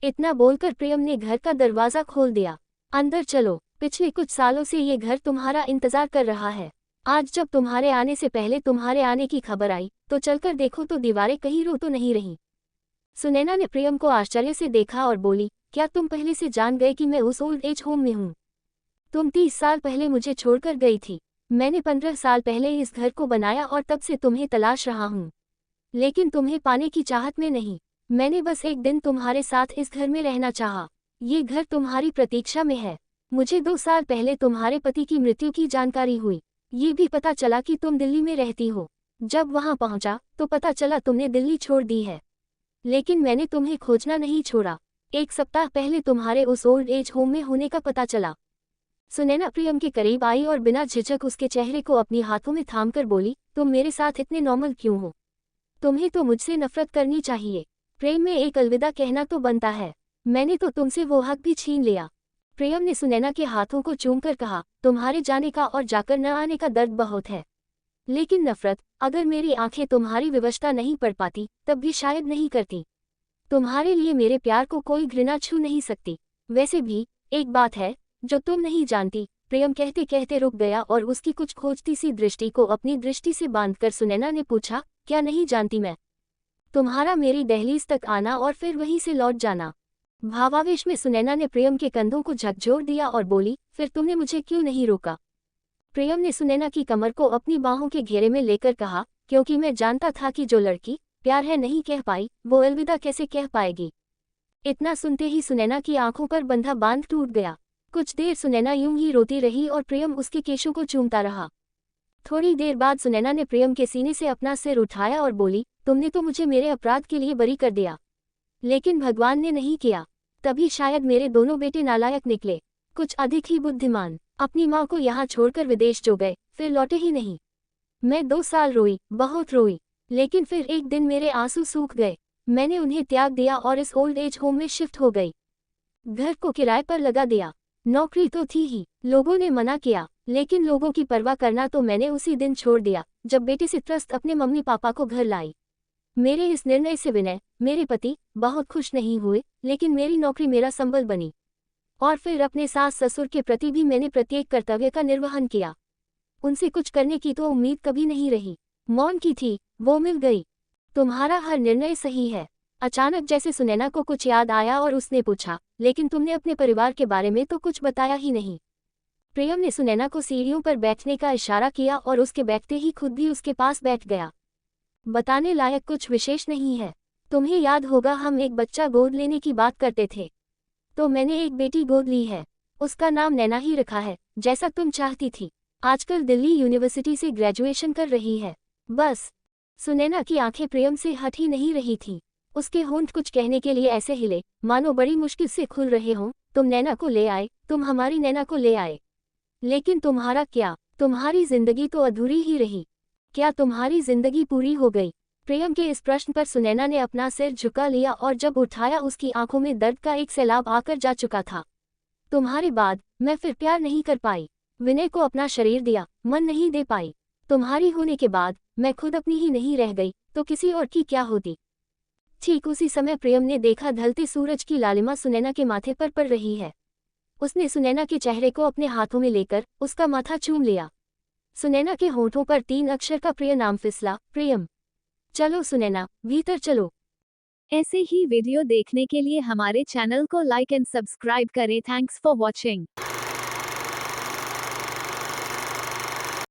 इतना बोलकर प्रियम ने घर का दरवाजा खोल दिया। अंदर चलो, पिछले कुछ सालों से ये घर तुम्हारा इंतजार कर रहा है। आज जब तुम्हारे आने से पहले तुम्हारे आने की खबर आई तो चलकर देखो तो दीवारें कहीं रो तो नहीं रही। सुनैना ने प्रियम को आश्चर्य से देखा और बोली, क्या तुम पहले से जान गए कि मैं उस ओल्ड एज होम में हूँ? तुम 30 साल पहले मुझे छोड़कर गई थी। मैंने 15 साल पहले इस घर को बनाया और तब से तुम्हें तलाश रहा हूँ, लेकिन तुम्हें पाने की चाहत में नहीं। मैंने बस एक दिन तुम्हारे साथ इस घर में रहना चाहा। ये घर तुम्हारी प्रतीक्षा में है। मुझे 2 साल पहले तुम्हारे पति की मृत्यु की जानकारी हुई। ये भी पता चला कि तुम दिल्ली में रहती हो। जब वहां पहुंचा तो पता चला तुमने दिल्ली छोड़ दी है, लेकिन मैंने तुम्हें खोजना नहीं छोड़ा। 1 सप्ताह पहले तुम्हारे उस ओल्ड एज होम में होने का पता चला। सुनैना प्रियम के करीब आई और बिना झिझक उसके चेहरे को अपनी हाथों में थामकर बोली, तुम मेरे साथ इतने नॉर्मल क्यों हो? तुम्हें तो मुझसे नफरत करनी चाहिए। प्रेम में एक अलविदा कहना तो बनता है। मैंने तो तुमसे वो हक भी छीन लिया। प्रियम ने सुनैना के हाथों को चूमकर कहा, तुम्हारे जाने का और जाकर न आने का दर्द बहुत है, लेकिन नफरत, अगर मेरी आंखें तुम्हारी विवशता नहीं पढ़ पाती तब भी शायद नहीं करती। तुम्हारे लिए मेरे प्यार को कोई घृणा छू नहीं सकती। वैसे भी एक बात है जो तुम नहीं जानती। प्रियम कहते कहते रुक गया और उसकी कुछ खोजती सी दृष्टि को अपनी दृष्टि से बांधकर सुनैना ने पूछा, क्या नहीं जानती मैं? तुम्हारा मेरी दहलीज तक आना और फिर वहीं से लौट जाना। भावावेश में सुनैना ने प्रियम के कंधों को झकझोर दिया और बोली, फिर तुमने मुझे क्यों नहीं रोका? प्रियम ने सुनैना की कमर को अपनी बाहों के घेरे में लेकर कहा, क्योंकि मैं जानता था कि जो लड़की प्यार है नहीं कह पाई वो अलविदा कैसे कह पाएगी। इतना सुनते ही सुनैना की आंखों पर बंधा बांध टूट गया। कुछ देर सुनैना यूं ही रोती रही और प्रियम उसके केशों को चूमता रहा। थोड़ी देर बाद सुनैना ने प्रियम के सीने से अपना सिर उठाया और बोली, तुमने तो मुझे मेरे अपराध के लिए बरी कर दिया, लेकिन भगवान ने नहीं किया। तभी शायद मेरे दोनों बेटे नालायक निकले, कुछ अधिक ही बुद्धिमान। अपनी माँ को यहाँ छोड़कर विदेश जो गए, फिर लौटे ही नहीं। मैं 2 साल रोई, बहुत रोई, लेकिन फिर एक दिन मेरे आंसू सूख गए। मैंने उन्हें त्याग दिया और इस ओल्ड एज होम में शिफ्ट हो गई। घर को किराए पर लगा दिया। नौकरी तो थी ही, लोगों ने मना किया, लेकिन लोगों की परवाह करना तो मैंने उसी दिन छोड़ दिया जब बेटे से त्रस्त अपने मम्मी पापा को घर लाई। मेरे इस निर्णय से विनय, मेरे पति, बहुत खुश नहीं हुए, लेकिन मेरी नौकरी मेरा संबल बनी। और फिर अपने सास ससुर के प्रति भी मैंने प्रत्येक कर्तव्य का निर्वहन किया। उनसे कुछ करने की तो उम्मीद कभी नहीं रही। मौन की थी, वो मिल गई। तुम्हारा हर निर्णय सही है। अचानक जैसे सुनैना को कुछ याद आया और उसने पूछा, लेकिन तुमने अपने परिवार के बारे में तो कुछ बताया ही नहीं। प्रियम ने सुनैना को सीढ़ियों पर बैठने का इशारा किया और उसके बैठते ही खुद भी उसके पास बैठ गया। बताने लायक कुछ विशेष नहीं है। तुम्हें याद होगा हम एक बच्चा गोद लेने की बात करते थे, तो मैंने एक बेटी गोद ली है। उसका नाम नैना ही रखा है, जैसा तुम चाहती थी। आजकल दिल्ली यूनिवर्सिटी से ग्रेजुएशन कर रही है। बस। सुनैना की आंखें प्रियम से हट ही नहीं रही थी। उसके होंठ कुछ कहने के लिए ऐसे हिले मानो बड़ी मुश्किल से खुल रहे हों। तुम नैना को ले आए, तुम हमारी नैना को ले आए, लेकिन तुम्हारा क्या? तुम्हारी जिंदगी तो अधूरी ही रही। क्या तुम्हारी जिंदगी पूरी हो गई? प्रियम के इस प्रश्न पर सुनैना ने अपना सिर झुका लिया और जब उठाया उसकी आंखों में दर्द का एक सैलाब आकर जा चुका था। तुम्हारे बाद मैं फिर प्यार नहीं कर पाई। विनय को अपना शरीर दिया, मन नहीं दे पाई। तुम्हारी होने के बाद मैं खुद अपनी ही नहीं रह गई तो किसी और की क्या होती। ठीक उसी समय प्रियम ने देखा ढलते सूरज की लालिमा सुनैना के माथे पर पड़ रही है। उसने सुनैना के चेहरे को अपने हाथों में लेकर उसका माथा चूम लिया। सुनैना के होठों पर 3 अक्षर का प्रिय नाम फिसला, प्रियम। चलो सुनैना, भीतर चलो। ऐसे ही वीडियो देखने के लिए हमारे चैनल को लाइक एंड सब्सक्राइब करें। Thanks for watching.